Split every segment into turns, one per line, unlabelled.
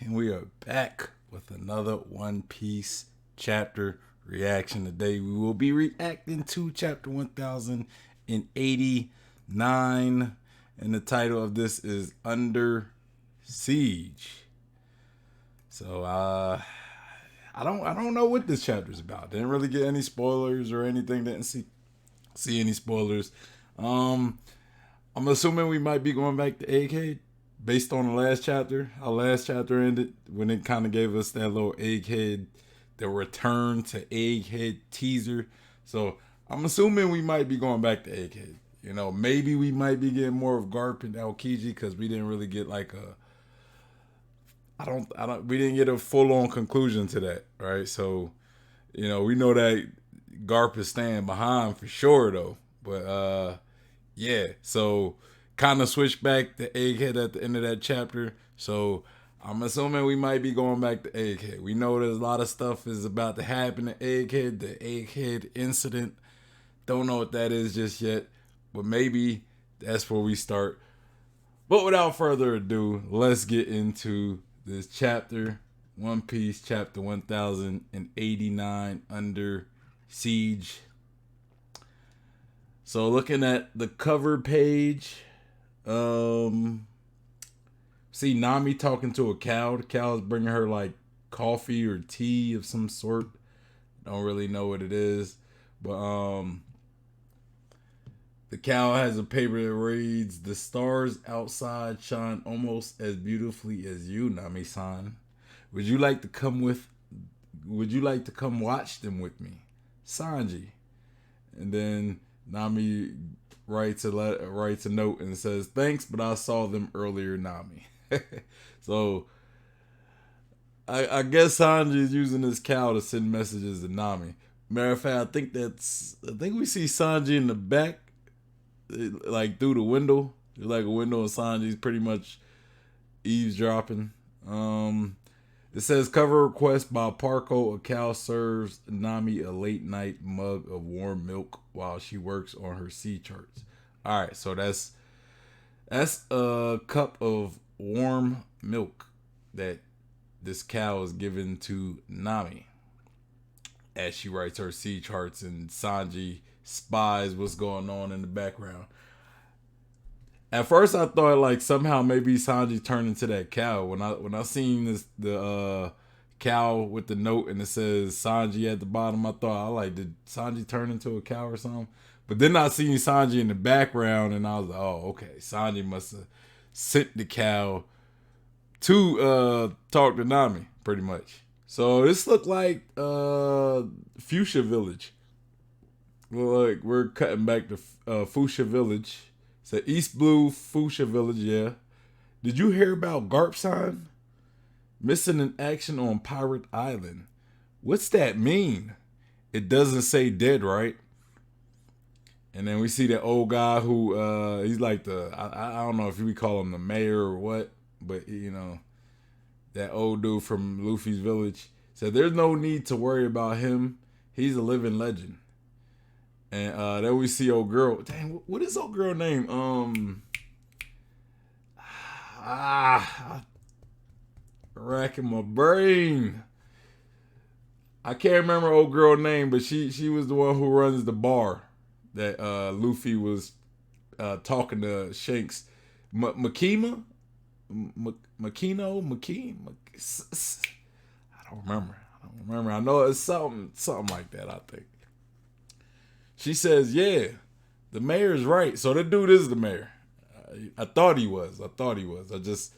And we are back with another One Piece chapter reaction. Today we will be reacting to chapter 1089. And the title of this is Under Siege. So I don't know what this chapter is about. Didn't really get any spoilers or anything. Didn't see any spoilers. Um I'm assuming we might be going back to Egghead based on the last chapter. How last chapter ended when it kind of gave us that little Egghead, the return to Egghead teaser. So I'm assuming we might be going back to Egghead. You know, maybe we might be getting more of Garp and Aokiji because we didn't really get like a. We didn't get a full on conclusion to that, right? So, we know that Garp is staying behind for sure though. But yeah, so kind of switch back to Egghead at the end of that chapter. So I'm assuming we might be going back to Egghead. We know there's a lot of stuff is about to happen to Egghead, the Egghead incident. Don't know what that is just yet, but maybe that's where we start. But without further ado, let's get into this chapter. One Piece chapter 1089 Under Siege. So looking at the cover page, see Nami talking to a cow. The cow is bringing her like coffee or tea of some sort. Don't really know what it is, but the cow has a paper that reads, "The stars outside shine almost as beautifully as you, Nami-san. Would you like to come with? Would you like to come watch them with me, Sanji?" And then Nami writes a note and says, "Thanks, but I saw them earlier, Nami." So I guess Sanji is using this cow to send messages to Nami. Matter of fact, I think we see Sanji in the back, like through the window. There's like a window, and Sanji's pretty much eavesdropping. It says cover request by Parko. A cow serves Nami a late night mug of warm milk while she works on her sea charts. All right, so that's a cup of warm milk that this cow is given to Nami as she writes her sea charts, and Sanji spies what's going on in the background. At first, I thought like somehow maybe Sanji turned into that cow. When I seen the cow with the note and it says Sanji at the bottom, I thought I like, did Sanji turn into a cow or something? But then I seen Sanji in the background and I was like, oh okay, Sanji must have sent the cow to talk to Nami pretty much. So this looked like Fuchsia Village. Well, like we're cutting back to Fuchsia Village. It's a East Blue Fuchsia Village, yeah. Did you hear about Garpson? Missing in action on Pirate Island. What's that mean? It doesn't say dead, right? And then we see that old guy who he's like I don't know if we call him the mayor or what, but that old dude from Luffy's village said there's no need to worry about him. He's a living legend. And then we see old girl. Dang, what is old girl name? Racking my brain. I can't remember old girl name, but she was the one who runs the bar that Luffy was talking to Shanks. Makima, Makino, Makine. I don't remember. I know it's something like that. I think. She says, "Yeah, the mayor's right." So the dude is the mayor. I thought he was. I just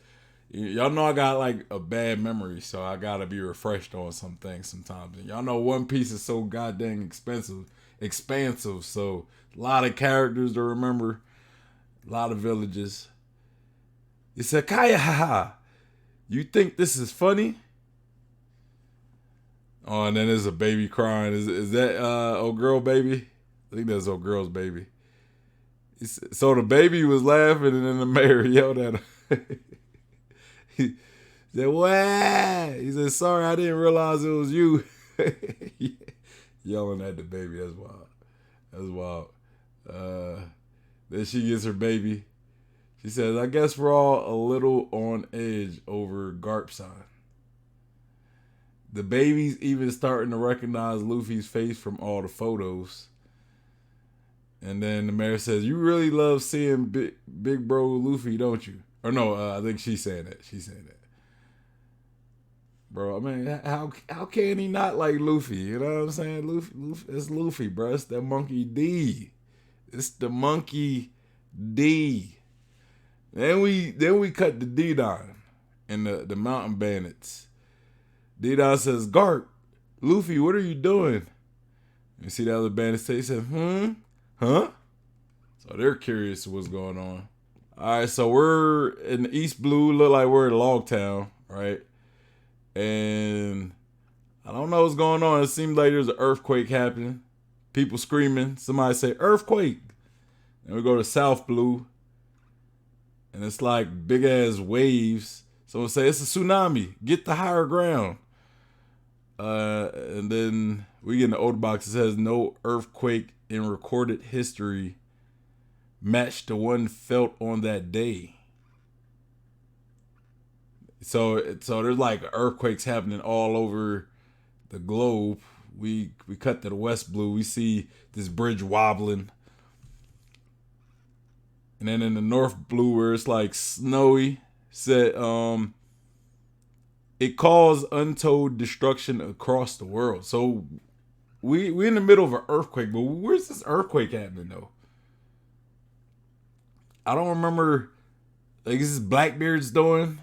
y'all know I got like a bad memory, so I gotta be refreshed on some things sometimes. And y'all know One Piece is so goddamn expansive. So a lot of characters to remember, a lot of villages. He said, "Kaya, haha, you think this is funny?" Oh, and then there's a baby crying. Is that old girl baby? I think that's old girl's baby. So the baby was laughing, and then the mayor yelled at him. He said, "What?" He said, "Sorry, I didn't realize it was you." Yelling at the baby. That's wild. That's wild. Uh, then she gets her baby. She says, "I guess we're all a little on edge over Garp sign." The baby's even starting to recognize Luffy's face from all the photos. And then the mayor says, "You really love seeing big bro Luffy, don't you?" Or no, I think she's saying that. She's saying that. Bro, I mean, how can he not like Luffy? You know what I'm saying? Luffy, it's Luffy, bro. It's that monkey D. It's the monkey D. Then we cut the D-Don and the mountain bandits. D-Don says, "Garp, Luffy, what are you doing?" You see the other bandits say, he said, huh? So they're curious what's going on. All right, so we're in the East Blue. Look like we're in Logtown, right? And I don't know what's going on. It seems like there's an earthquake happening. People screaming. Somebody say, "Earthquake." And we go to South Blue. And it's like big ass waves. Someone say, "It's a tsunami. Get the higher ground." And then we get in the old box. It says, "No earthquake in recorded history matched the one felt on that day." So there's like earthquakes happening all over the globe. We cut to the West Blue. We see this bridge wobbling. And then in the North Blue, where it's like snowy, said it caused untold destruction across the world. So we in the middle of an earthquake, but where's this earthquake happening though? I don't remember. Like, is this Blackbeard's doing?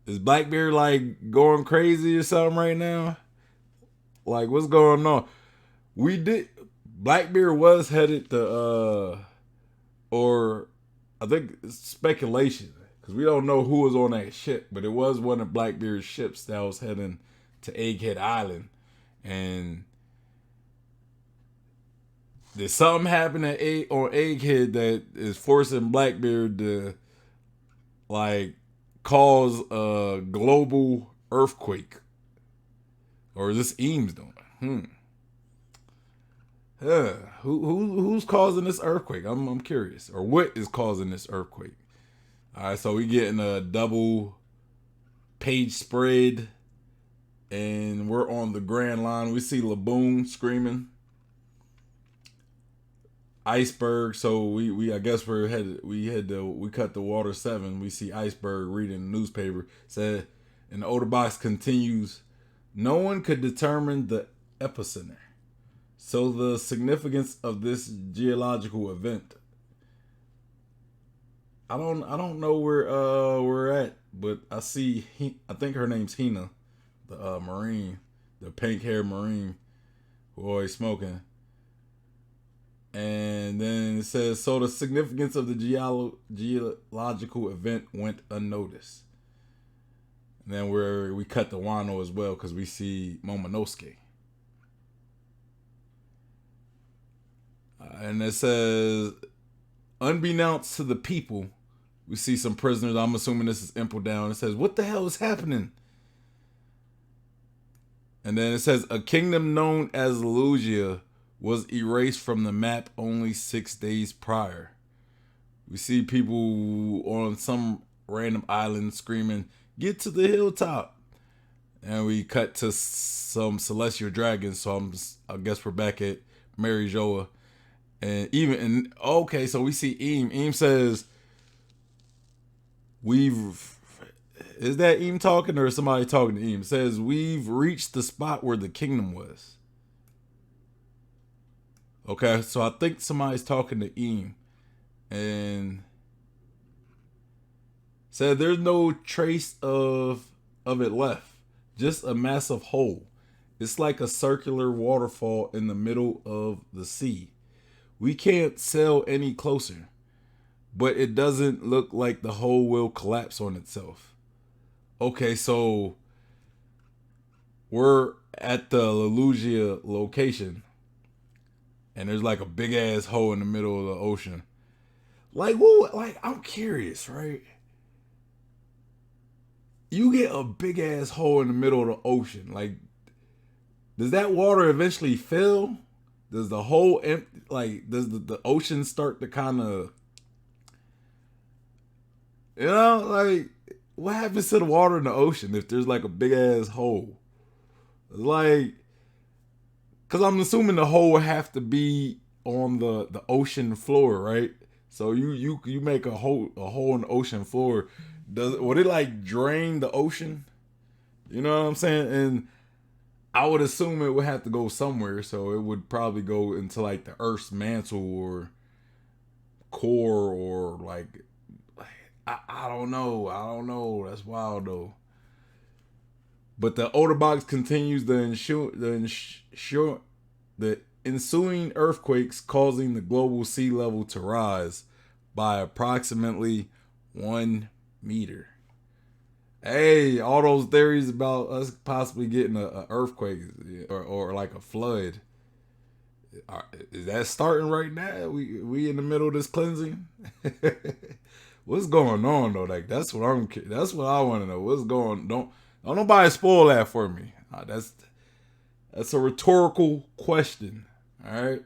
Is Blackbeard like going crazy or something right now? Like, what's going on? Blackbeard was headed to or I think it's speculation because we don't know who was on that ship, but it was one of Blackbeard's ships that was heading to Egghead Island. And did something happen on Egghead that is forcing Blackbeard to like cause a global earthquake? Or is this Eames doing? Who's causing this earthquake? I'm curious. Or what is causing this earthquake? All right, so we getting a double page spread, and we're on the Grand Line. We see Laboon screaming. Iceberg. So we I guess we cut the water 7. We see Iceberg reading the newspaper. Said, and the older box continues. No one could determine the epicenter. So the significance of this geological event. I don't know where we're at, but I see I think her name's Hina, the Marine, the pink haired Marine who always smoking. And then it says, so the significance of the geological event went unnoticed. And then we cut the Wano as well because we see Momonosuke. And it says, unbeknownst to the people, we see some prisoners. I'm assuming this is Impel Down. It says, what the hell is happening? And then it says, a kingdom known as Lugia was erased from the map only 6 days prior. We see people on some random island screaming, get to the hilltop. And we cut to some celestial dragons. So I guess we're back at Mary Joa. Okay, so we see Eam. Eam says, is that Eam talking or is somebody talking to Eam? It says, we've reached the spot where the kingdom was. Okay, so I think somebody's talking to Eam. And said there's no trace of it left. Just a massive hole. It's like a circular waterfall in the middle of the sea. We can't sail any closer. But it doesn't look like the hole will collapse on itself. Okay, so we're at the Lelugia location. And there's like a big ass hole in the middle of the ocean. Like, what? Like, I'm curious, right? You get a big ass hole in the middle of the ocean. Like, does that water eventually fill? Does the hole does the ocean start to kind of, like, what happens to the water in the ocean if there's like a big ass hole? Like, cause I'm assuming the hole would have to be on the ocean floor, right? So you make a hole in the ocean floor. Would it like drain the ocean? You know what I'm saying? And I would assume it would have to go somewhere, so it would probably go into like the Earth's mantle or core or like I don't know. I don't know. That's wild though. But the Otterbox continues the ensuing earthquakes causing the global sea level to rise by approximately 1 meter. Hey, all those theories about us possibly getting a earthquake or like a flood, is that starting right now? We in the middle of this cleansing. What's going on though? Like that's what I want to know. What's going? Don't nobody spoil that for me. That's a rhetorical question. All right,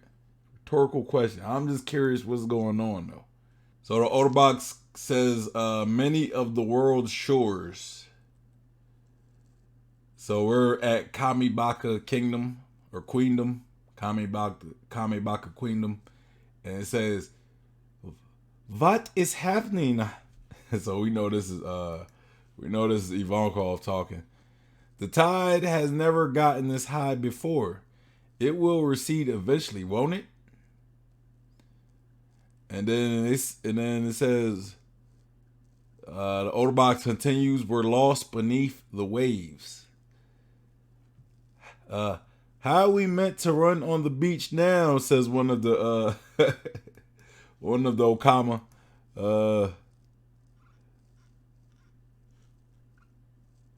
rhetorical question. I'm just curious what's going on though. So the Otterbox says many of the world's shores. So we're at Kamibaka Kingdom or Queendom, Kamibaka Queendom, and it says, "What is happening?" So we know this is Ivankov talking. The tide has never gotten this high before. It will recede eventually, won't it? And then it says the Otterbox continues. We're lost beneath the waves. How are we meant to run on the beach now? Says one of the one of the Okama. Uh,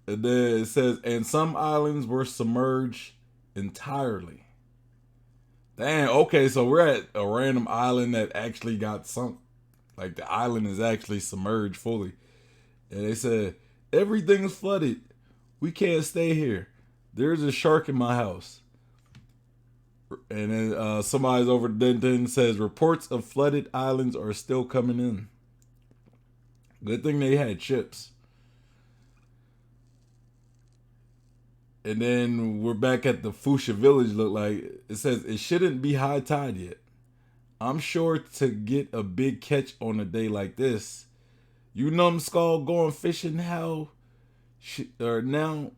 and then it says, and some islands were submerged entirely. Damn. Okay, so we're at a random island that actually got sunk. Like the island is actually submerged fully. And they said everything's flooded. We can't stay here. There's a shark in my house. And then somebody's over Denton says reports of flooded islands are still coming in. Good thing they had ships. And then we're back at the Fuchsia village. Look like it says it shouldn't be high tide yet. I'm sure to get a big catch on a day like this. You numbskull going fishing how? Or now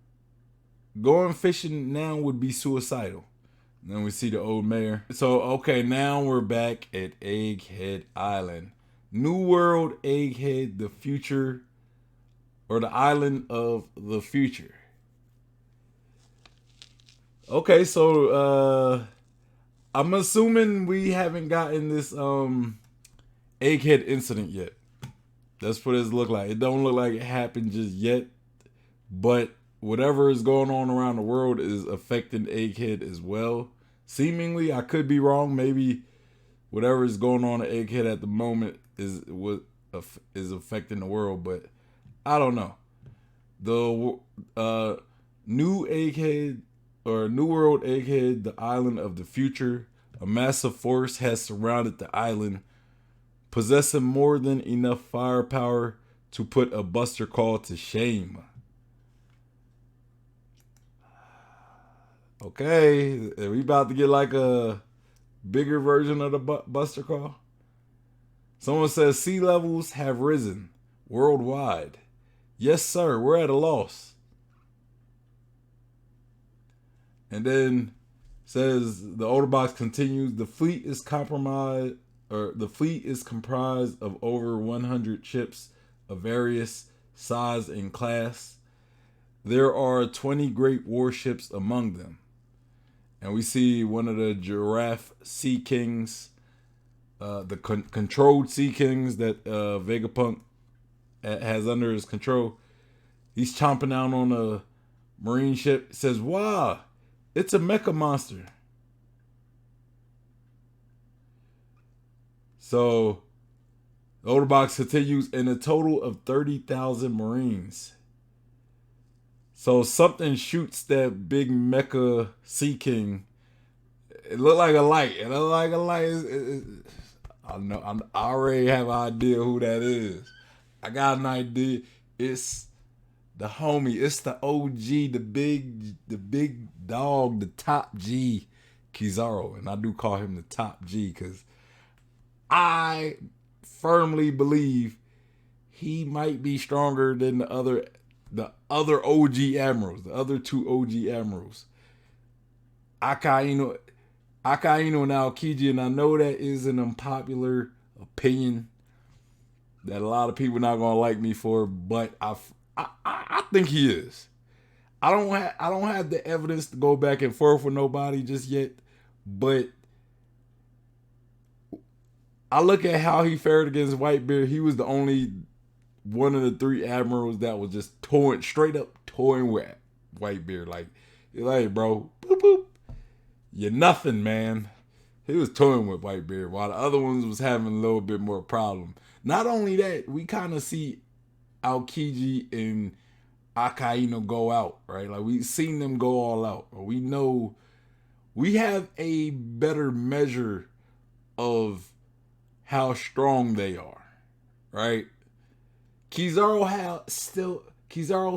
going fishing now would be suicidal. Then we see the old mayor. So, okay, now we're back at Egghead Island. New World Egghead, the future, or the island of the future. Okay, so I'm assuming we haven't gotten this Egghead incident yet. That's what it look like. It don't look like it happened just yet, but whatever is going on around the world is affecting Egghead as well. Seemingly, I could be wrong. Maybe whatever is going on at Egghead at the moment is what is affecting the world, but I don't know. The new Egghead or New World Egghead, the island of the future, a massive force has surrounded the island, possessing more than enough firepower to put a Buster Call to shame. Okay, are we about to get like a bigger version of the Buster Call? Someone says sea levels have risen worldwide. Yes, sir, we're at a loss. And then says the Otterbox continues, the fleet is comprised of over 100 ships of various size and class. There are 20 great warships among them. And we see one of the giraffe sea kings, the controlled sea kings that Vegapunk has under his control. He's chomping down on a marine ship. It says, wow, it's a mecha monster. So, the Otterbox continues in a total of 30,000 Marines. So something shoots that big mecha sea king. It looked like a light. It looked like a light. I know. I already have an idea who that is. I got an idea. It's the homie. It's the OG, the big dog, the top G, Kizaru, and I do call him the top G because I firmly believe he might be stronger than the other OG admirals, the other two OG admirals, Akainu, Akainu and Aokiji, and I know that is an unpopular opinion that a lot of people not gonna like me for, but I think he is. I don't have the evidence to go back and forth with nobody just yet, but I look at how he fared against Whitebeard. He was the only one of the three admirals that was just toying straight up toying with Whitebeard. Like, you're like, bro, boop boop, you're nothing, man. He was toying with Whitebeard while the other ones was having a little bit more problem. Not only that, we kind of see Aokiji and Akainu go out, right? Like we've seen them go all out. We know we have a better measure of how strong they are, right? Kizaru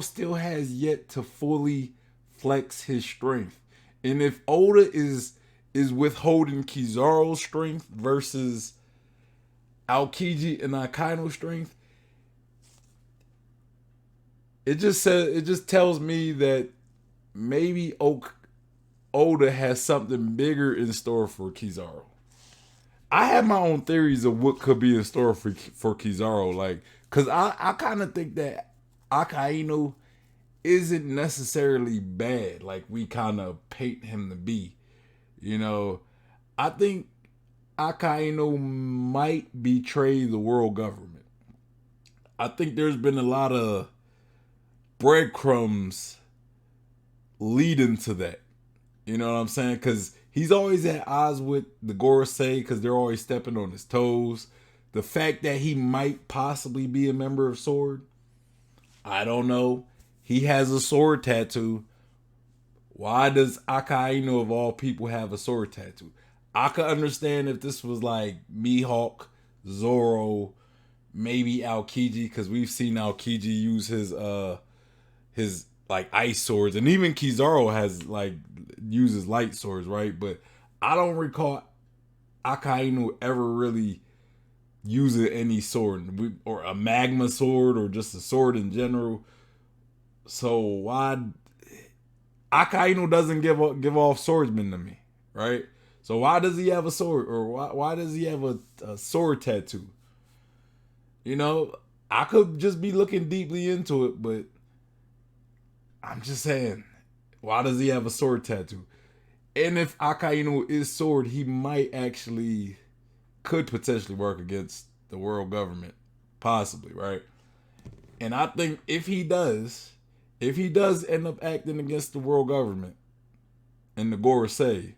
still has yet to fully flex his strength. And if Oda is withholding Kizaru's strength versus Aokiji and Akaino's strength, it just tells me that maybe Oda has something bigger in store for Kizaru. I have my own theories of what could be in store for Kizaru, like, cause I kind of think that Akainu isn't necessarily bad, like we kind of paint him to be. You know, I think Akainu might betray the world government. I think there's been a lot of breadcrumbs leading to that. You know what I'm saying? Because he's always at odds with the Gorosei because they're always stepping on his toes. The fact that he might possibly be a member of Sword, I don't know. He has a sword tattoo. Why does Akainu of all people have a sword tattoo? I could understand if this was like Mihawk, Zoro, maybe Aokiji, because we've seen Aokiji use his like ice swords, and even Kizaru has like uses light swords, right? But I don't recall Akainu ever really using any sword, or a magma sword, or just a sword in general. So why Akainu doesn't give off swordsman to me, right? So why does he have a sword, or why does he have a sword tattoo? You know, I could just be looking deeply into it, but I'm just saying, why does he have a sword tattoo? And if Akainu is sword, he might actually could potentially work against the world government, possibly, right? And I think if he does end up acting against the world government and the Gorosei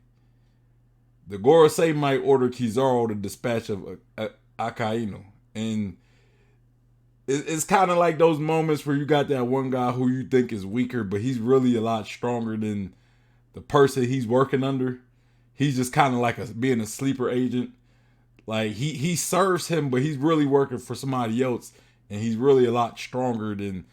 might order Kizaru to dispatch of Akainu. And it's kind of like those moments where you got that one guy who you think is weaker, but he's really a lot stronger than the person he's working under. He's just kind of like being a sleeper agent. Like he serves him, but he's really working for somebody else, and he's really a lot stronger than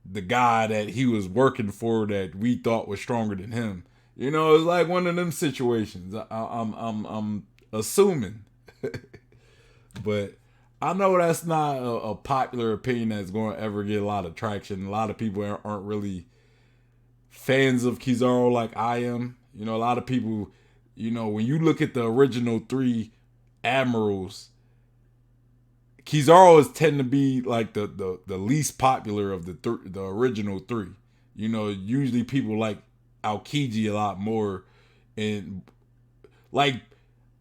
the guy that he was working for that we thought was stronger than him. You know, it's like one of them situations. I'm assuming, but I know that's not a popular opinion that's going to ever get a lot of traction. A lot of people aren't really fans of Kizaru like I am. You know, a lot of people, you know, when you look at the original three admirals, Kizaru tend to be like the least popular of the original three. You know, usually people like Aokiji a lot more, and like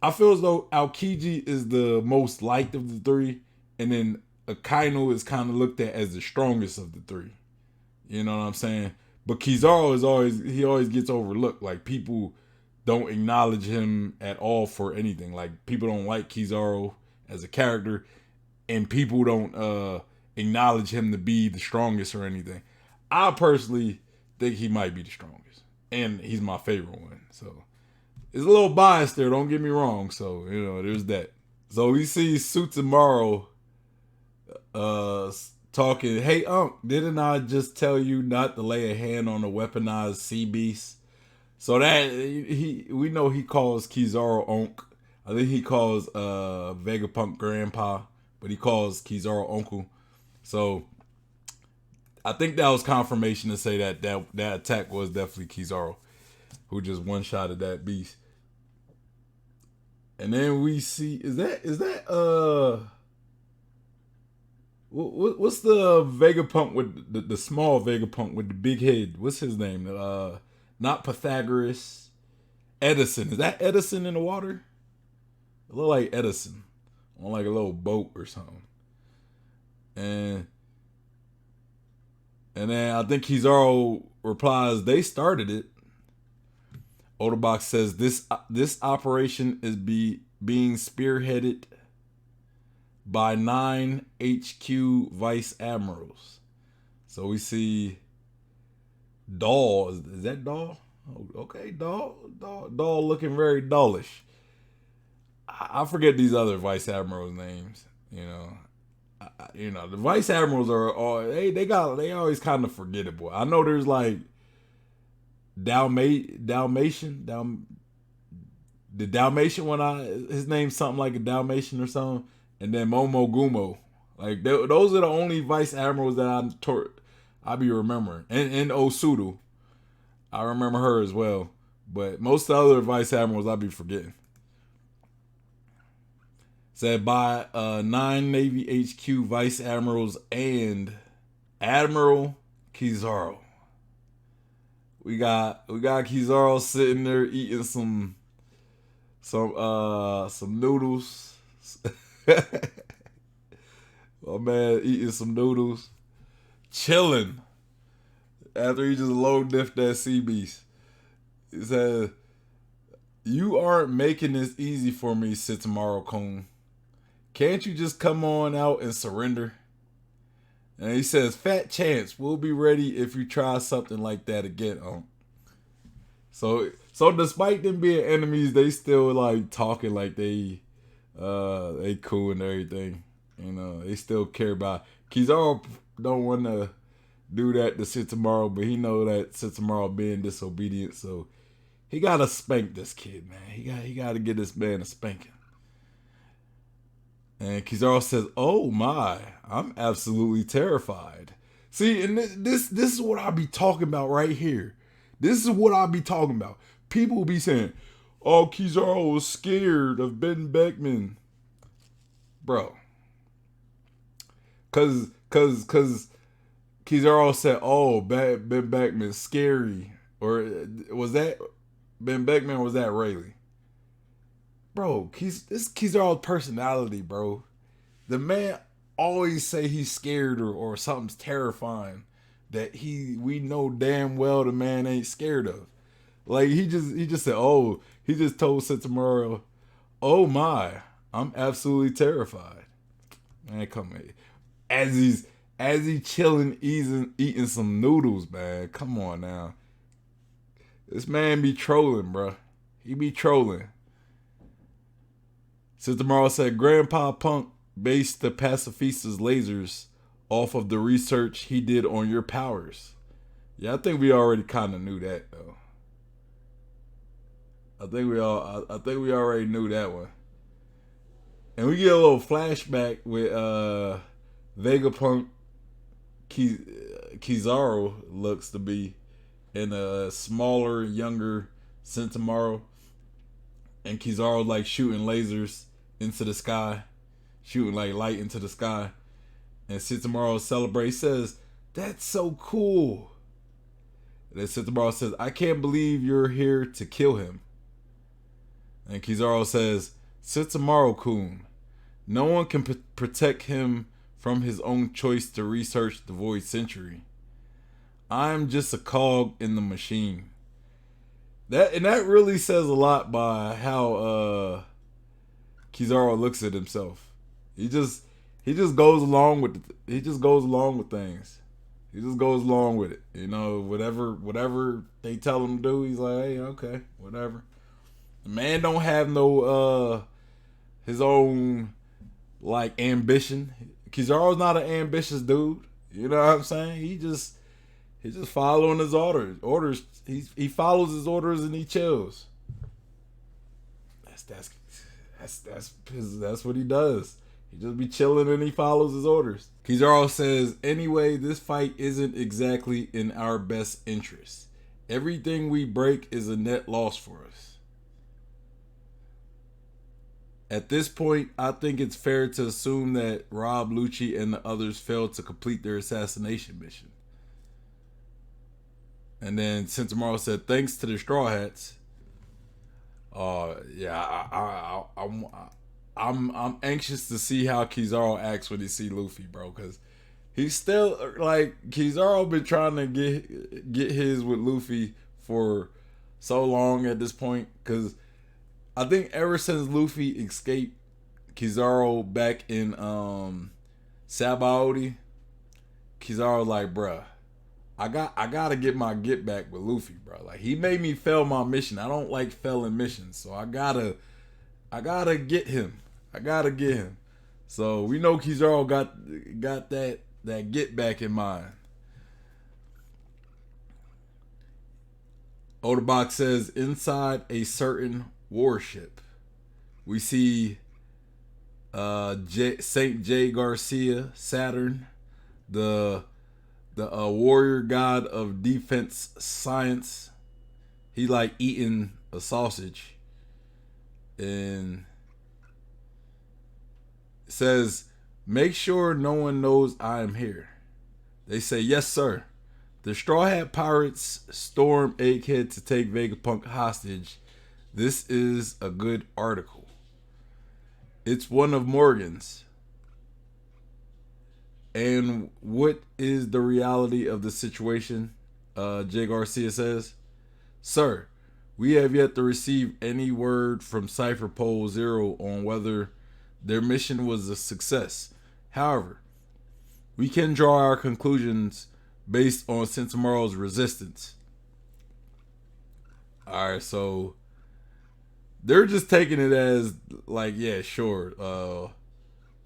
I feel as though Aokiji is the most liked of the three, and then Akainu is kind of looked at as the strongest of the three. You know what I'm saying? But Kizaru always gets overlooked. Like people don't acknowledge him at all for anything. Like people don't like Kizaru as a character, and people don't acknowledge him to be the strongest or anything. I personally think he might be the strongest, and he's my favorite one. So it's a little biased there, don't get me wrong. So, you know, there's that. So we see Tsutomu talking, hey didn't I just tell you not to lay a hand on a weaponized sea beast? So that we know he calls Kizaru Onk. I think he calls Vegapunk grandpa, but he calls Kizaru uncle. So I think that was confirmation to say that attack was definitely Kizaru, who just one shot at that beast. And then we see is that what's the Vegapunk with the small Vegapunk with the big head? What's his name? Not Pythagoras. Edison. Is that Edison in the water? It look like Edison on like a little boat or something. And then I think Kizaru replies, "They started it." Otobox says this operation is being spearheaded by 9 HQ vice admirals. So we see Doll. Is that Doll? Oh, okay, Doll looking very dullish. I forget these other vice admirals' names. The vice admirals are all they always kind of forgettable. I know there's like Dalmatian. The Dalmatian one, his name's something like a Dalmatian or something, and then Momo Gumo. Like those are the only vice admirals that I be remembering. And Osudu, I remember her as well. But most of the other vice admirals I be forgetting. Said by 9 Navy HQ vice admirals and Admiral Kizaru. We got Kizaru sitting there eating some noodles. My man eating some noodles, chilling after he just low diffed that sea beast. He said, "You aren't making this easy for me, Sitamaru-kun. Can't you just come on out and surrender?" And he says, "Fat chance. We'll be ready if you try something like that again." So despite them being enemies, they still like talking like they cool and everything. They still care about Kizaru. Don't want to do that to Sitamaru, but he know that Sitamaru being disobedient, so he gotta spank this kid, man. He gotta get this man a spanking. And Kizaru says, "Oh my, I'm absolutely terrified." See, and this is what I be talking about right here. This is what I be talking about. People be saying, "Oh, Kizaru was scared of Ben Beckman." Bro. Cause Kizaru said, "Oh, Ben Beckman's scary." Or was that Ben Beckman or was that Rayleigh? Bro, this Kizaru's personality, bro. The man always say he's scared or something's terrifying that we know damn well the man ain't scared of. Like he just said, "Oh," he just told Sitamaru, "Oh my, I'm absolutely terrified." Man, come here. As he chilling, eating some noodles, man. Come on now. This man be trolling, bro. He be trolling. Sitamaru said, "Grandpa Punk based the pacifista's lasers off of the research he did on your powers." Yeah, I think we already kind of knew that though. I think we already knew that one. And we get a little flashback with Vegapunk Kizaru looks to be in a smaller, younger Sitamaru. And Kizaru like shooting lasers into the sky. Shooting like light into the sky. And Sitamaru celebrates, says, "That's so cool." And then Sitamaru says, "I can't believe you're here to kill him." And Kizaru says, "Sitamaru-kun, no one can protect him from his own choice to research the Void Century. I'm just a cog in the machine." That really says a lot by how Kizaru looks at himself. He just goes along with things. He just goes along with it. Whatever they tell him to do, he's like, "Hey, okay, whatever." The man don't have no his own like ambition. Kizaru's not an ambitious dude. You know what I'm saying? He's just following his orders. He follows his orders and he chills. That's that's that's what he does. He just be chilling and he follows his orders. Kizaru says, anyway, this fight isn't exactly in our best interest. Everything we break is a net loss for us. At this point, I think it's fair to assume that Rob Lucci and the others failed to complete their assassination mission. And then Sentomaru said, thanks to the Straw Hats. Yeah, I'm anxious to see how Kizaru acts when he see Luffy, bro, because he's still like Kizaru been trying to get his with Luffy for so long at this point, because I think ever since Luffy escaped Kizaru back in Sabaody, Kizaru like, bruh, I gotta get my get back with Luffy, bro. Like, he made me fail my mission. I don't like failing missions, so I gotta get him. I gotta get him. So we know Kizaru got that get back in mind. Odabox says, inside a certain warship, we see Saint J. Garcia, Saturn, the warrior god of defense science. He like eating a sausage, and it says, make sure no one knows I am here. They say, yes, sir. The Straw Hat Pirates storm Egghead to take Vegapunk hostage. This is a good article. It's one of Morgan's. And what is the reality of the situation? Jay Garcia says, sir, we have yet to receive any word from Cypher Pole Zero on whether their mission was a success. However, we can draw our conclusions based on Sentomaru's resistance. Alright, so they're just taking it as like, yeah, sure,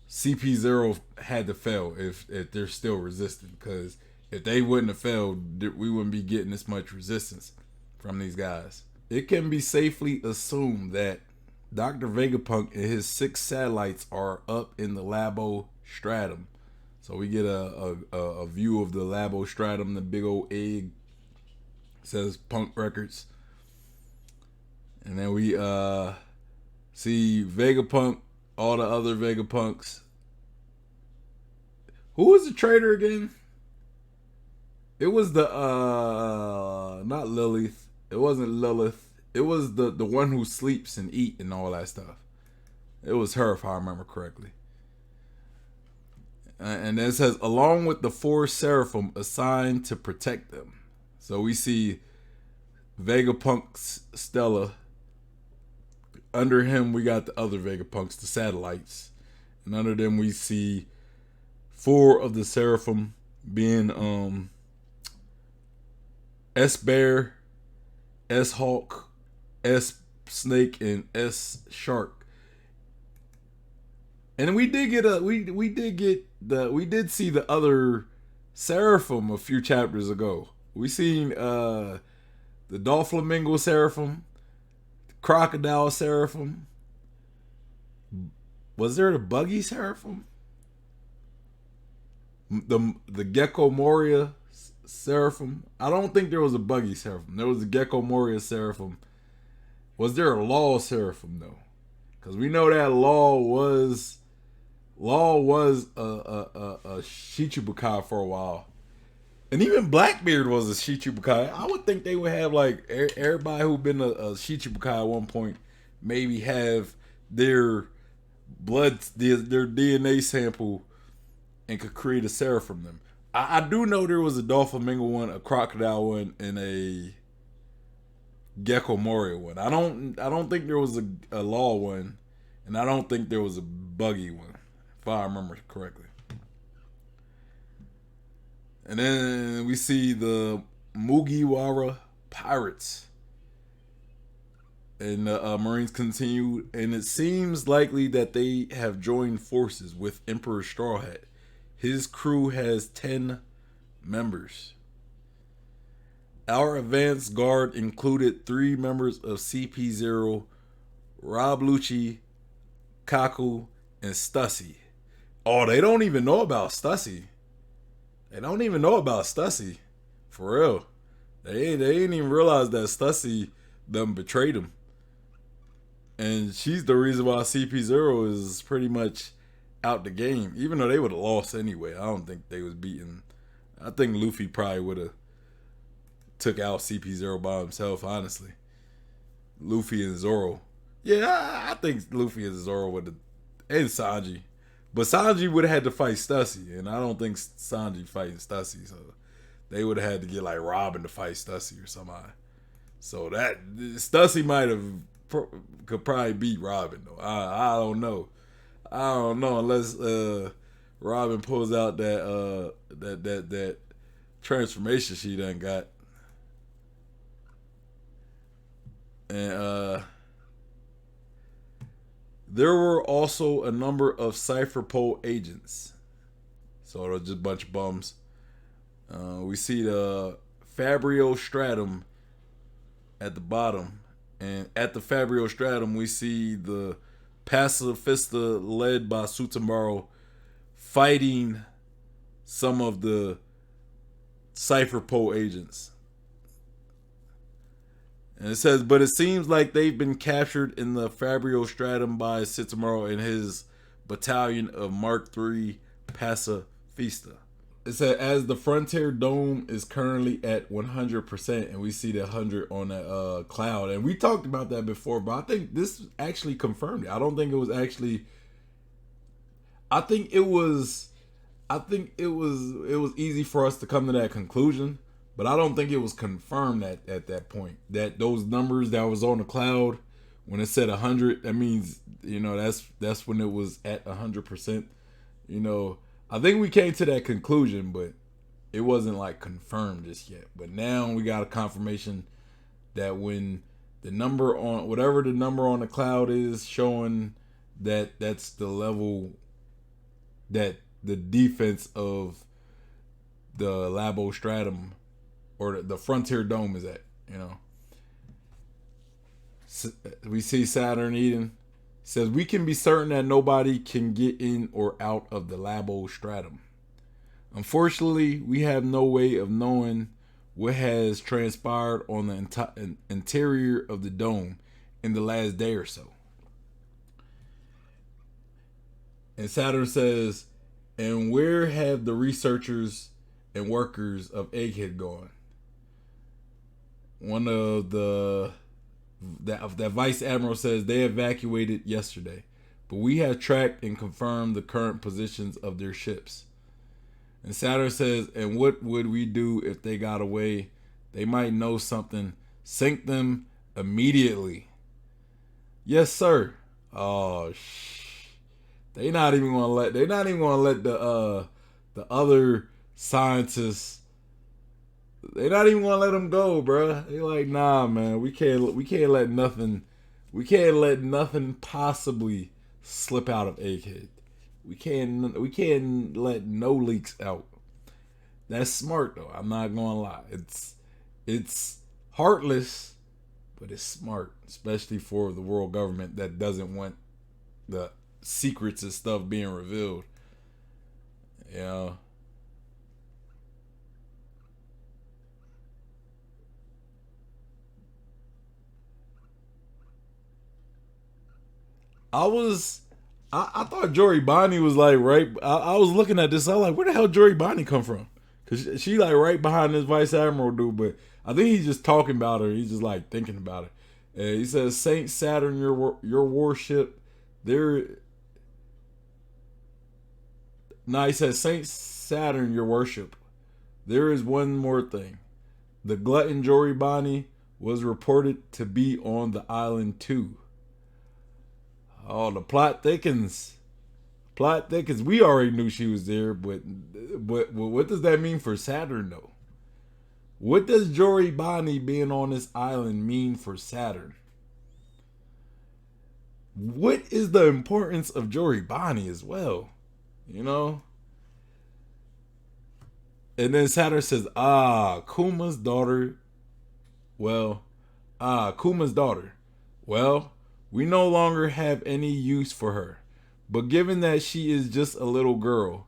CP0 had to fail if they're still resistant, because if they wouldn't have failed, we wouldn't be getting this much resistance from these guys. It can be safely assumed that Dr. Vegapunk and his 6 satellites are up in the Labo Stratum. So we get a view of the Labo Stratum, the big old egg. It says Punk Records. And then we see Vegapunk, all the other Vegapunks. Who was the traitor again? It was the not Lilith. It wasn't Lilith. It was the one who sleeps and eat and all that stuff. It was her, if I remember correctly. And it says, along with the 4 Seraphim assigned to protect them. So we see Vegapunk's Stella. Under him, we got the other Vegapunks, the satellites. And under them, we see 4 of the Seraphim being S-Bear, S-Hawk, S-Snake, and S-Shark. And we did see the other Seraphim a few chapters ago. We seen the Doflamingo Seraphim, the Crocodile Seraphim. Was there the Buggy Seraphim? The Gecko Moria Seraphim. I don't think there was a Buggy Seraphim. There was a Gecko Moria Seraphim. Was there a Law Seraphim though? Because we know that Law was a Shichibukai for a while. And even Blackbeard was a Shichibukai. I would think they would have like everybody who been a Shichibukai at one point maybe have their blood, their DNA sample, and could create a Seraph from them. I do know there was a Doflamingo one, a Crocodile one, and a Gecko Moria one. I don't think there was a Law one, and I don't think there was a Buggy one, if I remember correctly. And then we see the Mugiwara Pirates. And the Marines continue, and it seems likely that they have joined forces with Emperor Straw Hat. His crew has 10 members. Our advance guard included 3 members of CP0, Rob Lucci, Kaku, and Stussy. Oh, they don't even know about Stussy. They don't even know about Stussy. For real. They ain't even realize that Stussy them betrayed him. And she's the reason why CP0 is pretty much out the game. Even though they would have lost anyway. I don't think they was beaten. I think Luffy probably would have took out CP0 by himself, honestly. Luffy and Zoro. Yeah, I think Luffy and Zoro would have, and Sanji. But Sanji would have had to fight Stussy, and I don't think Sanji fighting Stussy, so they would have had to get like Robin to fight Stussy or somebody. So that Stussy might have could probably beat Robin though. I don't know. I don't know unless Robin pulls out that transformation she done got. And there were also a number of Cypher Pole agents. So it was just a bunch of bums. We see the Fabrio Stratum at the bottom. And at the Fabrio Stratum, we see the Pacifista led by Sutamaru fighting some of the Cypher Pole agents. And it says, but it seems like they've been captured in the Fabrio Stratum by Sutamaru and his battalion of Mark III Pacifista. It said, as the Frontier Dome is currently at 100%, and we see the 100 on that cloud. And we talked about that before, but I think this actually confirmed it. I don't think it was actually. I think it was easy for us to come to that conclusion, but I don't think it was confirmed at that point. That those numbers that was on the cloud, when it said 100, that means, you know, that's when it was at 100%. You know, I think we came to that conclusion, but it wasn't like confirmed just yet. But now we got a confirmation that when the number on whatever the number on the cloud is showing that that's the level that the defense of the Labo Stratum or the Frontier Dome is at, you know. We see Saturn Eden says we can be certain that nobody can get in or out of the Labo Stratum. Unfortunately, we have no way of knowing what has transpired on the interior of the dome in the last day or so. And Saturn says, and where have the researchers and workers of Egghead gone? One of that Vice Admiral says they evacuated yesterday, but we have tracked and confirmed the current positions of their ships. And Saturn says, and what would we do if they got away? They might know something. Sink them immediately. Yes, sir. Oh, They're not even gonna let the other scientists. They're not even gonna let them go, bruh. They're like, nah, man, we can't let nothing possibly slip out of Egghead. We can't let no leaks out. That's smart though. I'm not gonna lie. It's heartless, but it's smart, especially for the world government that doesn't want the secrets and stuff being revealed. Yeah. I thought Jory Bonnie was like right. I was looking at this. I was like, where the hell Jory Bonnie come from? Cause she like right behind this Vice Admiral dude. But I think he's just talking about her. He's just like thinking about it. And he says, Saint Saturn, your warship. There. No, he says, Saint Saturn, your worship. There is one more thing. The glutton Jory Bonnie was reported to be on the island too. Oh, the plot thickens. Plot thickens. We already knew she was there, but what does that mean for Saturn though? What does Jory Bonnie being on this island mean for Saturn? What is the importance of Jory Bonnie as well? You know? And then Saturn says, Kuma's daughter. Well, Kuma's daughter. Well, we no longer have any use for her. But given that she is just a little girl,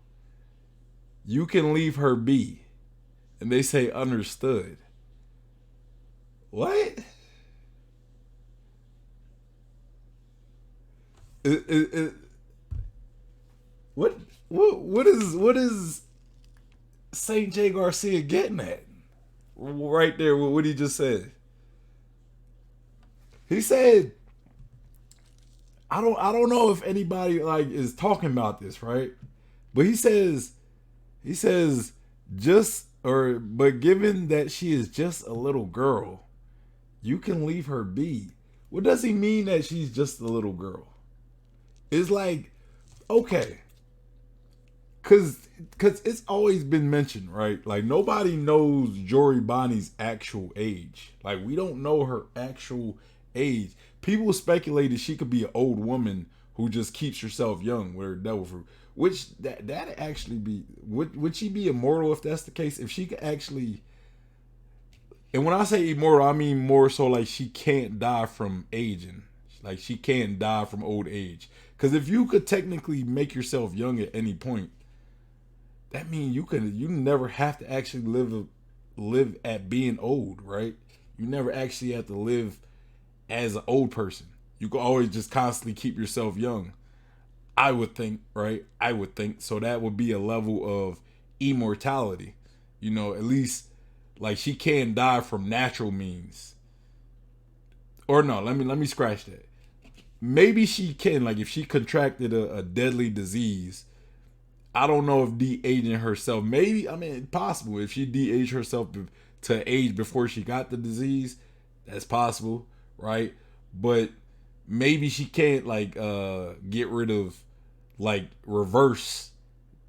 you can leave her be. And they say, understood. What? It, what? What is Saint J Garcia getting at? Right there, what he just said. He said, I don't know if anybody like is talking about this, right? But he says just or but given that she is just a little girl, you can leave her be. What does he mean that she's just a little girl? It's like, okay, cause it's always been mentioned, right? Like nobody knows Jory Bonnie's actual age. Like we don't know her actual age. People speculated she could be an old woman who just keeps herself young with her devil fruit. Which that actually be would she be immortal if that's the case? If she could actually, and when I say immortal, I mean more so like she can't die from aging. Like she can't die from old age. Because if you could technically make yourself young at any point, that means you never have to actually live at being old, right? You never actually have to live as an old person. You can always just constantly keep yourself young. I would think, right? I would think so. That would be a level of immortality. At least like she can die from natural means. Or no, let me scratch that. Maybe she can, like if she contracted a deadly disease. I don't know if de-aging herself, maybe, I mean, possible. If she de-aged herself to age before she got the disease, that's possible, right? But maybe she can't like get rid of like reverse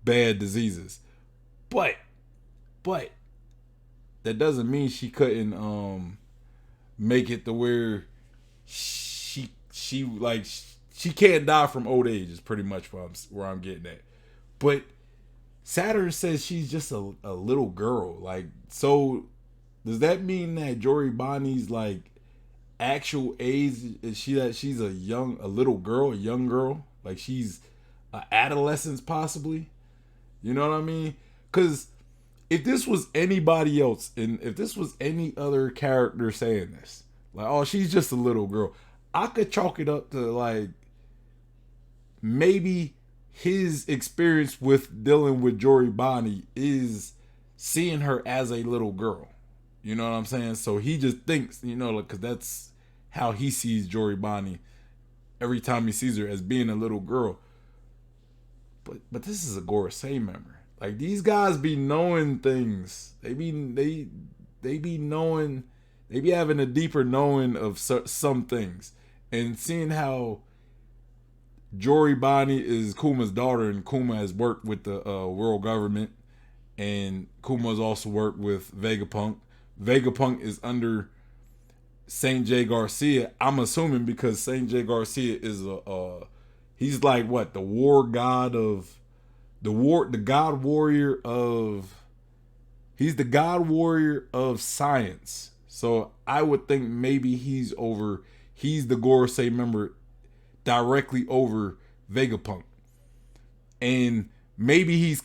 bad diseases. But but that doesn't mean she couldn't make it to where she can't die from old age is pretty much where I'm getting at. But Saturn says she's just a little girl. Like, so does that mean that Jory Bonnie's like actual age is she that she's a little girl, a young girl? Like she's a adolescent possibly? You know what I mean? Cause if this was anybody else and if this was any other character saying this, like, oh, she's just a little girl, I could chalk it up to like maybe his experience with dealing with Jory Bonnie is seeing her as a little girl. You know what I'm saying? So he just thinks, because that's how he sees Jory Bonnie every time he sees her as being a little girl. But this is a Gorosei member. Like these guys be knowing things. They be knowing. They be having a deeper knowing of some things, and seeing how Jory Bonnie is Kuma's daughter, and Kuma has worked with the world government, and Kuma's also worked with Vegapunk. Vegapunk is under Saint J Garcia. I'm assuming because Saint J Garcia is he's like what, the war god of the god warrior of he's the god warrior of science. So I would think maybe he's the Gorosei member directly over Vegapunk, and maybe he's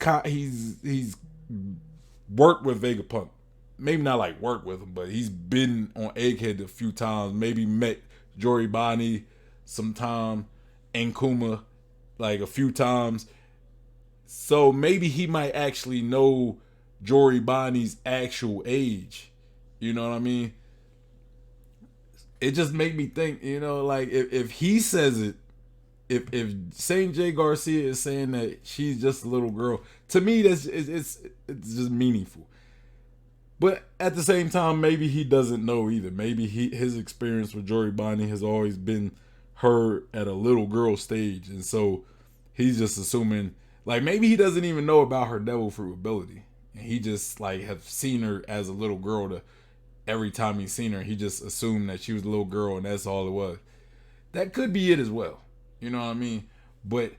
worked with Vegapunk. Maybe not like work with him, but he's been on Egghead a few times. Maybe met Jory Bonnie sometime and Kuma like a few times. So maybe he might actually know Jory Bonnie's actual age. You know what I mean? It just made me think, like if he says it, if Saint J Garcia is saying that she's just a little girl, to me it's just meaningful. But at the same time, maybe he doesn't know either. Maybe his experience with Jory Bonnie has always been her at a little girl stage, and so he's just assuming like maybe he doesn't even know about her devil fruit ability, and he just like have seen her as a little girl. To every time he's seen her, he just assumed that she was a little girl, and that's all it was. That could be it as well. You know what I mean? But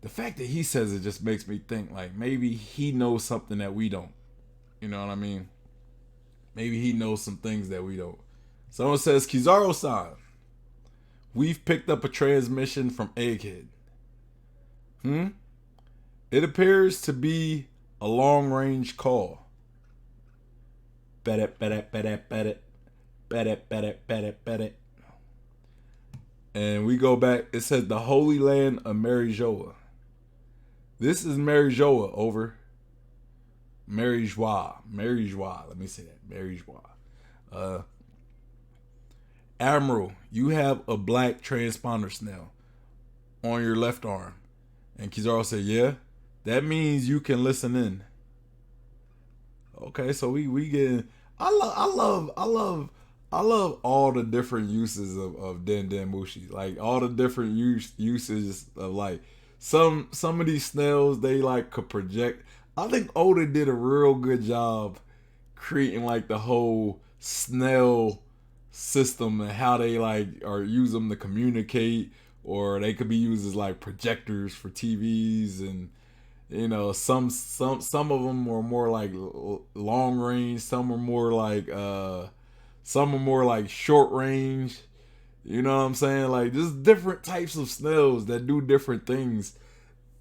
the fact that he says it just makes me think like maybe he knows something that we don't. You know what I mean? Maybe he knows some things that we don't. Someone says, Kizaru-san, we've picked up a transmission from Egghead. It appears to be a long-range call. Bet it, bet it, bet it, bet it. Bet it, bet it, bet it, bet it. And we go back. It says the Holy Land of Marijoa. This is Marijoa, over. Marijoa. Let me say that. Marijoa. Admiral, you have a black transponder snail on your left arm. And Kizaru said, yeah, that means you can listen in. Okay, so we get. I love all the different uses of Den Den Mushi. Like all the different uses of like some of these snails, they like could project. I think Oda did a real good job creating like the whole snail system and how they like or use them to communicate, or they could be used as like projectors for TVs. And you know, some of them were more like long range, some are more like short range. You know what I'm saying? Like just different types of snails that do different things.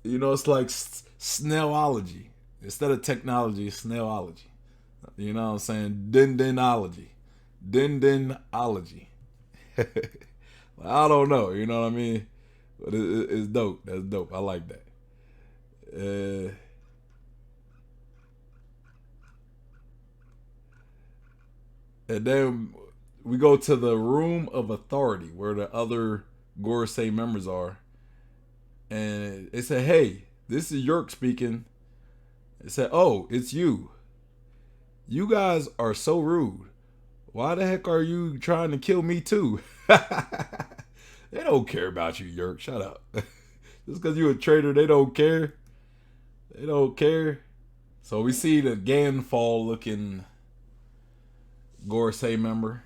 You know, it's like snailology. Instead of technology, it's snailology. You know what I'm saying? Dendenology. I don't know. You know what I mean? But it's dope. That's dope. I like that. And then we go to the room of authority where the other Gorosei members are. And it said, hey, this is York speaking. It said, oh, it's you. You guys are so rude. Why the heck are you trying to kill me too? They don't care about you, York. Shut up. Just because you're a traitor, they don't care. They don't care. So we see the Ganfall looking Gorosei member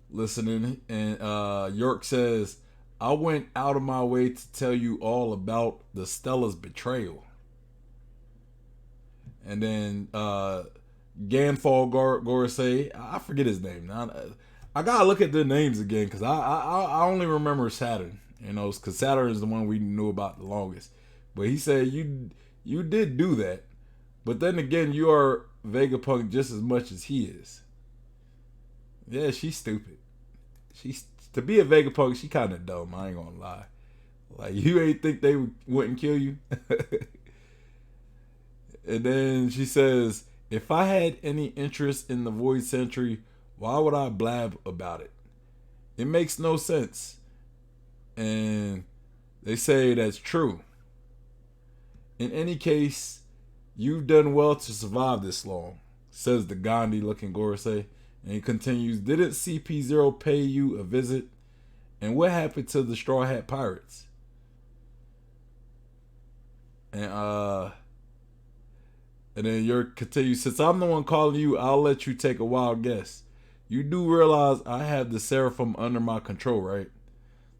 listening, and York says, I went out of my way to tell you all about the Stella's betrayal. And then Ganfall Gorosei, I forget his name. I gotta look at their names again because I only remember Saturn, you know, because Saturn is the one we knew about the longest. But he said you did do that, but then again you are Vegapunk just as much as he is. Yeah, she's stupid. She's to be a Vegapunk, she kind of dumb. I ain't gonna lie. Like you ain't think they wouldn't kill you. And then she says, if I had any interest in the Void Century, why would I blab about it? It makes no sense. And they say that's true. In any case, you've done well to survive this long, says the Gandhi looking Gorosei. And he continues, didn't CP0 pay you a visit? And what happened to the Straw Hat Pirates? And then York continues, since I'm the one calling you, I'll let you take a wild guess. You do realize I have the Seraphim under my control, right?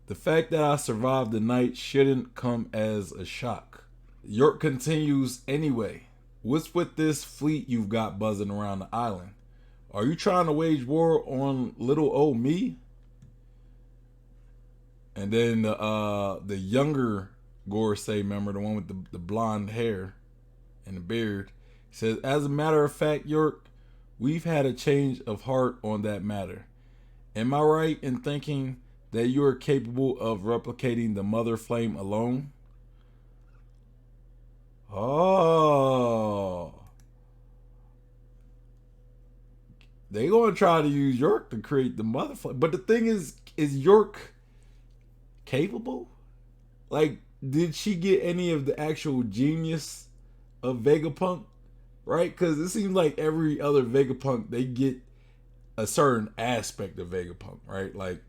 The fact that I survived the night shouldn't come as a shock. York continues, anyway, what's with this fleet you've got buzzing around the island? Are you trying to wage war on little old me? And then the younger Gorosei member, the one with the blonde hair and the beard, says, as a matter of fact, York, we've had a change of heart on that matter. Am I right in thinking that you are capable of replicating the Mother Flame alone? Oh. They gonna try to use York to create the Mother Flame. But the thing is York capable? Like, did she get any of the actual genius of Vegapunk? Right? Because it seems like every other Vegapunk, they get a certain aspect of Vegapunk, right? Like,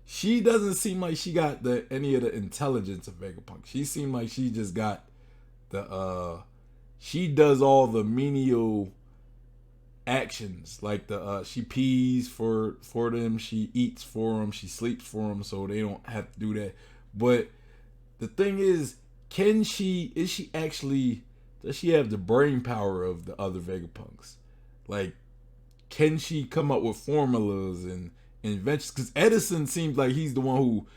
she doesn't seem like she got any of the intelligence of Vegapunk. She seemed like she just got she does all the menial actions, like she pees for them, she eats for them, she sleeps for them, so they don't have to do that. But the thing is she actually Does she have the brain power of the other Vegapunks? Like, can she come up with formulas and inventions? Because Edison seems like he's the one who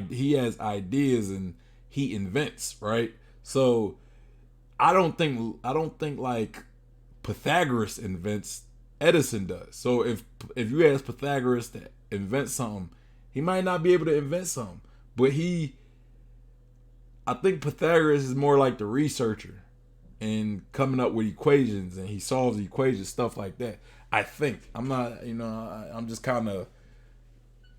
he has ideas and he invents, right? So I don't think like Pythagoras invents, Edison does. So if you ask Pythagoras to invent something, he might not be able to invent something. But I think Pythagoras is more like the researcher and coming up with equations, and he solves equations, stuff like that. I think I'm not, I'm just kind of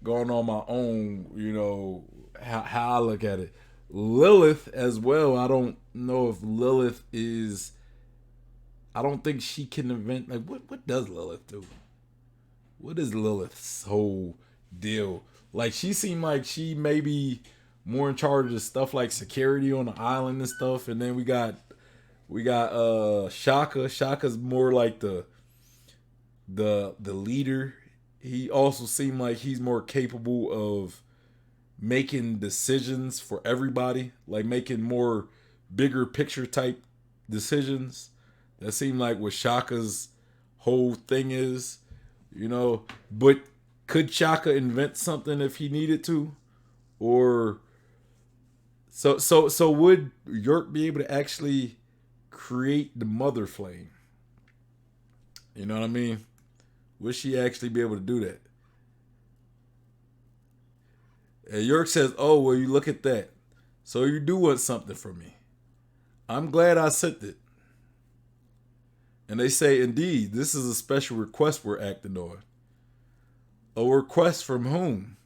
going on my own, how I look at it. Lilith as well. I don't know if Lilith is. I don't think she can invent. Like, what does Lilith do? What is Lilith's whole deal? Like, she seemed like she may be more in charge of stuff like security on the island and stuff. And then we got Shaka. Shaka's more like the leader. He also seemed like he's more capable of making decisions for everybody, like making more bigger picture type decisions. That seemed like what Shaka's whole thing is, But could Shaka invent something if he needed to, or so would York be able to actually create the mother flame? You know what I mean? Would she actually be able to do that? And York says, "Oh, well, you look at that. So you do want something from me. I'm glad I sent it." And they say, "Indeed, this is a special request we're acting on." A request from whom?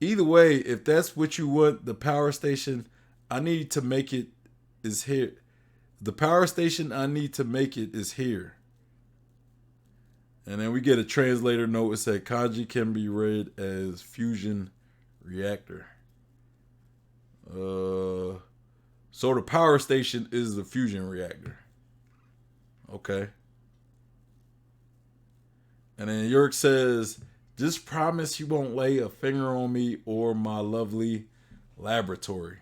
Either way, if that's what you want, the power station I need to make it is here. The power station I need to make it is here. And then we get a translator note that said kanji can be read as fusion reactor. So the power station is the fusion reactor. Okay. And then York says, "Just promise you won't lay a finger on me or my lovely laboratory."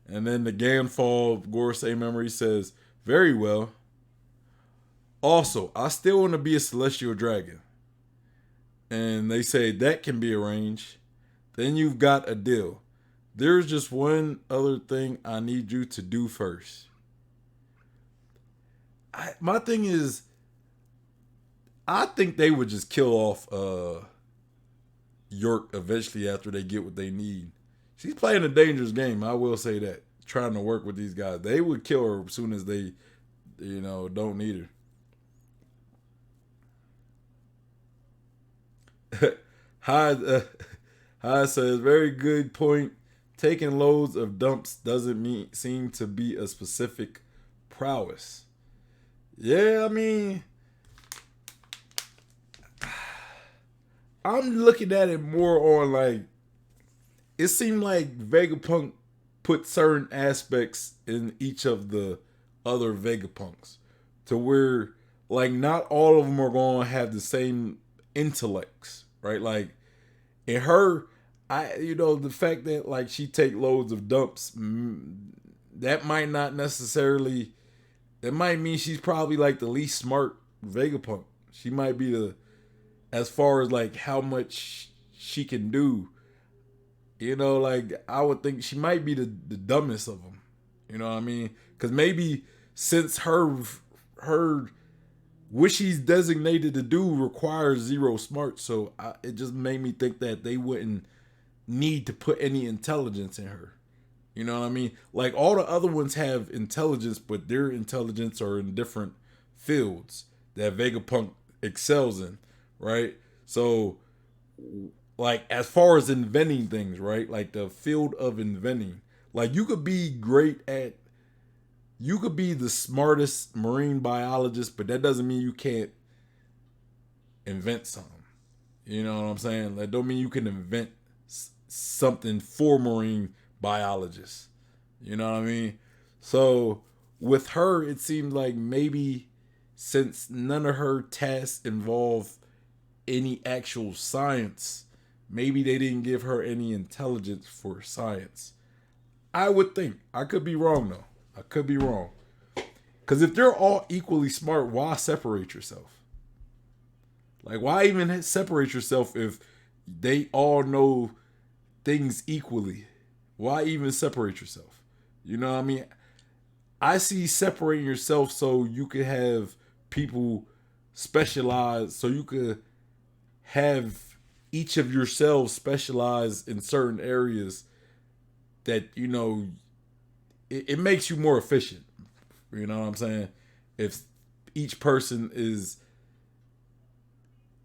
And then the Ganfall Gorosei memory says, "Very well. Also, I still want to be a celestial dragon." And they say that can be arranged. Then you've got a deal. There's just one other thing I need you to do first. My thing is, I think they would just kill off York eventually after they get what they need. She's playing a dangerous game, I will say that. Trying to work with these guys. They would kill her as soon as they, don't need her. Hyde says, "Very good point. Taking loads of dumps doesn't seem to be a specific prowess." Yeah, I mean, I'm looking at it more on like, it seemed like Vegapunk put certain aspects in each of the other Vegapunks to where like not all of them are going to have the same intellects, right? Like in her, the fact that like she take loads of dumps, that might not necessarily, that might mean she's probably like the least smart Vegapunk. She might be as far as like how much she can do, like I would think she might be the dumbest of them. You know what I mean? Because maybe since her what she's designated to do requires zero smart, so it just made me think that they wouldn't need to put any intelligence in her. You know what I mean? Like all the other ones have intelligence, but their intelligence are in different fields that Vegapunk excels in, right? So, like as far as inventing things, right? Like the field of inventing, like you could be the smartest marine biologist, but that doesn't mean you can't invent something. You know what I'm saying? That don't mean you can invent something for marine biologists. You know what I mean? So with her, it seemed like maybe since none of her tasks involve any actual science, maybe they didn't give her any intelligence for science. I would think. I could be wrong though. I could be wrong. Because if they're all equally smart, why separate yourself? Like, why even separate yourself if they all know things equally? Why even separate yourself? You know what I mean? I see separating yourself so you could have people specialize, so you could have each of yourselves specialize in certain areas that, you know, it makes you more efficient. You know what I'm saying? If each person is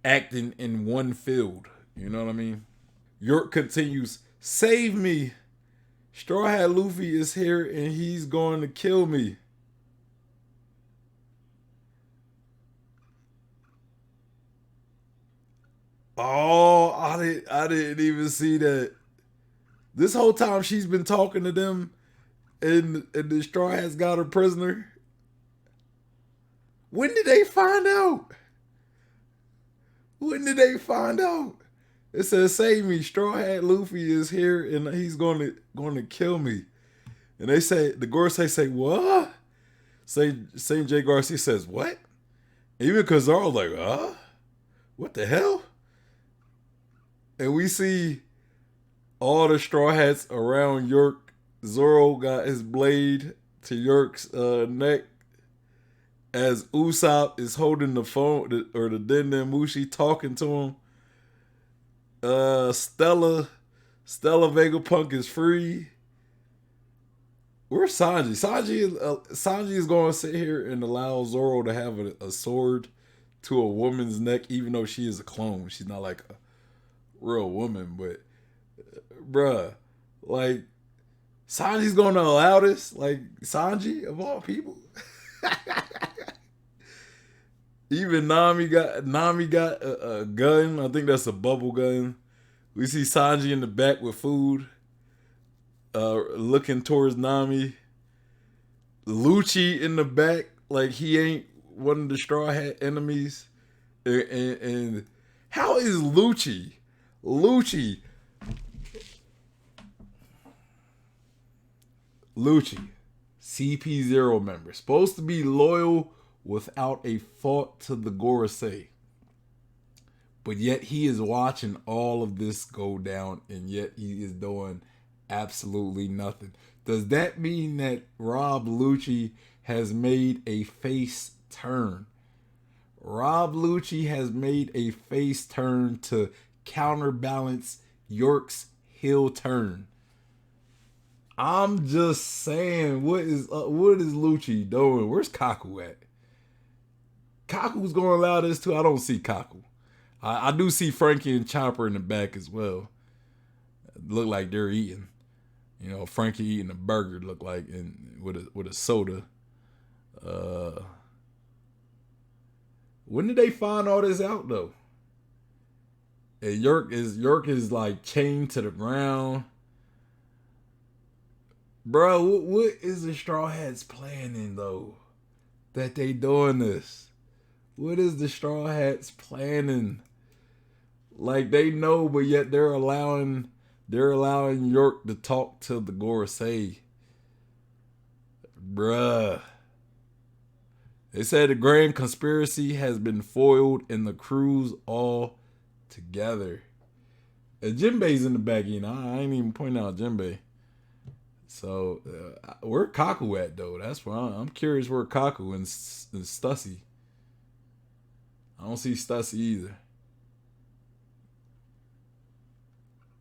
acting in one field, you know what I mean? York continues, save me. Straw Hat Luffy is here and he's going to kill me. Oh, I didn't even see that. This whole time she's been talking to them and the Straw Hats got her prisoner. When did they find out? When did they find out? It says, "Save me! Straw Hat Luffy is here, and he's going to kill me." And they say the Gorosei say, "What?" Say Saint J Garcia says, "What?" Even Kizaru's like, what the hell?" And we see all the Straw Hats around York. Zoro got his blade to York's neck as Usopp is holding the phone or the Denden Mushi talking to him. Stella Vegapunk is free. Where's Sanji? Sanji is going to sit here and allow Zoro to have a sword to a woman's neck, even though she is a clone. She's not like a real woman, but bruh, like Sanji's going to allow this? Like Sanji of all people? Even Nami got a gun. I think that's a bubble gun. We see Sanji in the back with food, looking towards Nami. Lucci in the back, like he ain't one of the Straw Hat enemies. And how is Lucci? Lucci, CP0 member, supposed to be loyal without a fault to the Gorosei. But yet he is watching all of this go down, and yet he is doing absolutely nothing. Does that mean that Rob Lucci has made a face turn? Rob Lucci has made a face turn to counterbalance York's heel turn. I'm just saying, what is Lucci doing? Where's Kaku at? Kaku's going to allow this too. I don't see Kaku. I do see Frankie and Chopper in the back as well. Look like they're eating. You know, Frankie eating a burger look like with a soda. When did they find all this out though? And York is like chained to the ground. Bro, what is the Straw Hats planning though? That they doing this? What is the Straw Hats planning? Like they know, but yet they're allowing York to talk to the Gorosei. Bruh. They said the grand conspiracy has been foiled and the crew's all together. And Jinbei's in the back, you know. I ain't even pointing out Jinbei. So where Kaku at though? That's where I'm curious where Kaku and Stussy. I don't see Stussy either.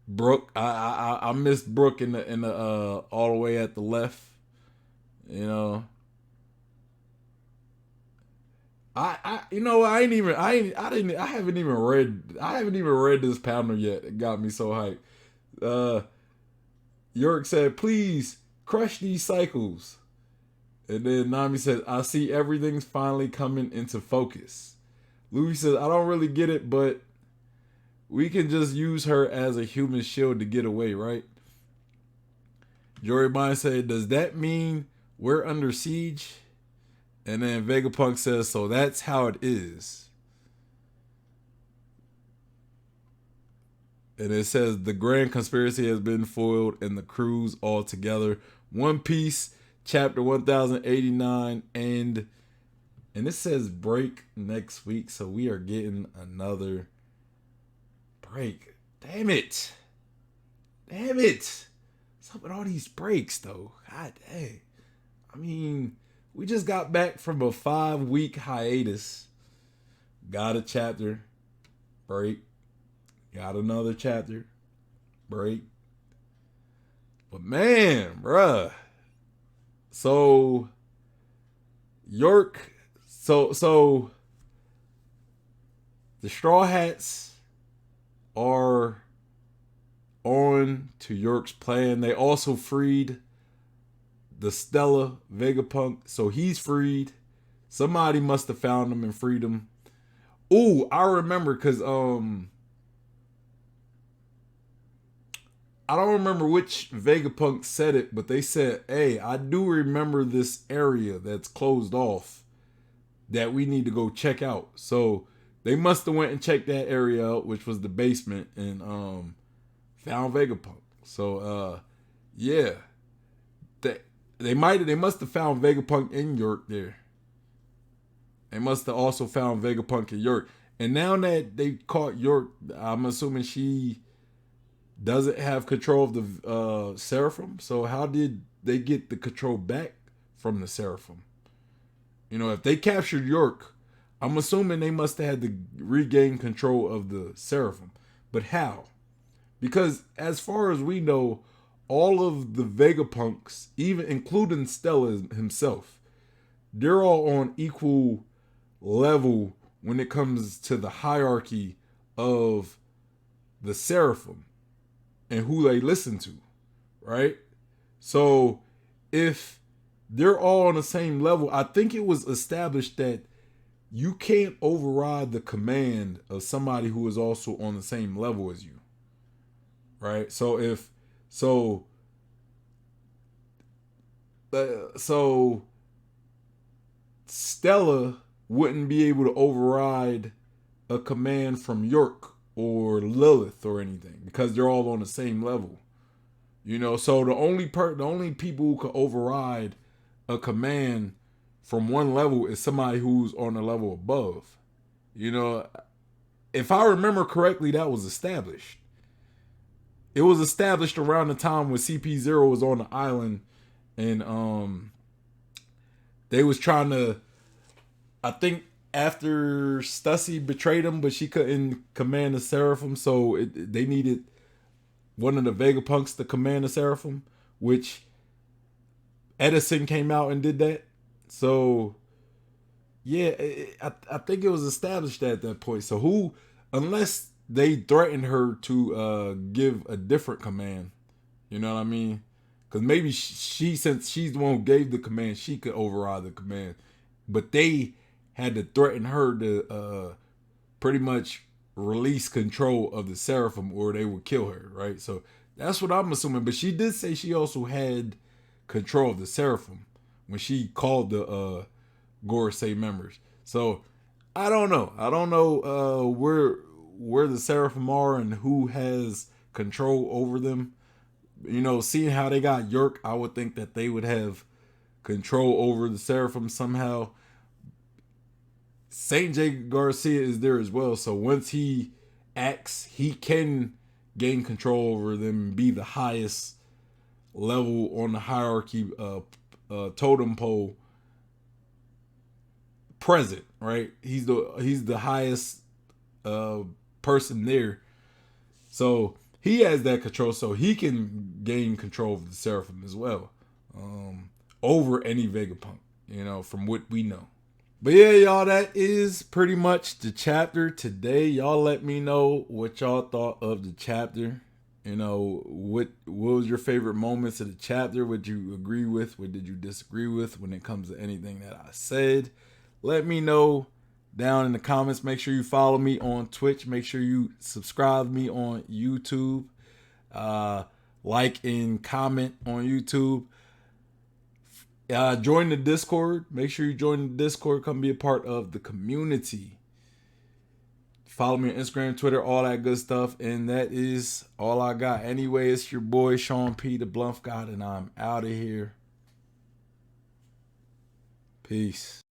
Brooke, I missed Brooke in the all the way at the left. You know, I you know I ain't even I ain't I didn't I haven't even read this panel yet. It got me so hyped. York said, "Please crush these cycles," and then Nami said, "I see everything's finally coming into focus." Luffy says, "I don't really get it, but we can just use her as a human shield to get away, right?" Jory Bond said, "Does that mean we're under siege?" And then Vegapunk says, "So that's how it is." And it says, "The grand conspiracy has been foiled and the crew's all together. One Piece, chapter 1089, and it says break next week, so we are getting another break. Damn it. What's up with all these breaks, though? God dang. I mean, we just got back from a 5-week hiatus. Got a chapter, break. Got another chapter, break. But man, bruh. So York, so the Straw Hats are on to York's plan. They also freed the Stella Vegapunk, so he's freed. Somebody must have found him and freed him. Ooh, I remember because I don't remember which Vegapunk said it, but they said, hey, I do remember this area that's closed off that we need to go check out. So they must have went and checked that area out, which was the basement, and found Vegapunk. So yeah. They must have found Vegapunk in York there. They must have also found Vegapunk in York. And now that they caught York, I'm assuming she doesn't have control of the Seraphim. So how did they get the control back from the Seraphim? You know, if they captured York, I'm assuming they must have had to regain control of the Seraphim. But how? Because as far as we know, all of the Vegapunks, even including Stella himself, they're all on equal level when it comes to the hierarchy of the Seraphim and who they listen to, right? So if they're all on the same level, I think it was established that you can't override the command of somebody who is also on the same level as you, right? So Stella wouldn't be able to override a command from York or Lilith or anything because they're all on the same level. You know, so the only people who could override a command from one level is somebody who's on a level above. You know, if I remember correctly, that was established. It was established around the time when CP0 was on the island, and they was trying to, I think after Stussy betrayed him, but she couldn't command the Seraphim, so they needed one of the Vegapunks to command the Seraphim, which Edison came out and did that. So yeah, I think it was established at that point. So who, unless they threatened her to give a different command, you know what I mean? Because maybe since she's the one who gave the command, she could override the command. But they had to threaten her to pretty much release control of the Seraphim or they would kill her, right? So that's what I'm assuming. But she did say she also had control of the Seraphim when she called the Gorosei members. So I don't know. I don't know where the Seraphim are and who has control over them. You know, seeing how they got York, I would think that they would have control over the Seraphim somehow. Saint J. Garcia is there as well, so once he acts, he can gain control over them and be the highest level on the hierarchy totem pole present, right? He's the highest person there, so he has that control, so he can gain control of the Seraphim as well, over any Vegapunk, you know, from what we know. But yeah, y'all, that is pretty much the chapter today. Y'all let me know what y'all thought of the chapter. You know, what was your favorite moments of the chapter? What you agree with? What did you disagree with when it comes to anything that I said? Let me know down in the comments. Make sure you follow me on Twitch. Make sure you subscribe to me on YouTube. Like and comment on YouTube. Join the Discord. Make sure you join the Discord. Come be a part of the community. Follow me on Instagram, Twitter, all that good stuff. And that is all I got. Anyway, it's your boy Sean P, the Bluff God, and I'm out of here. Peace.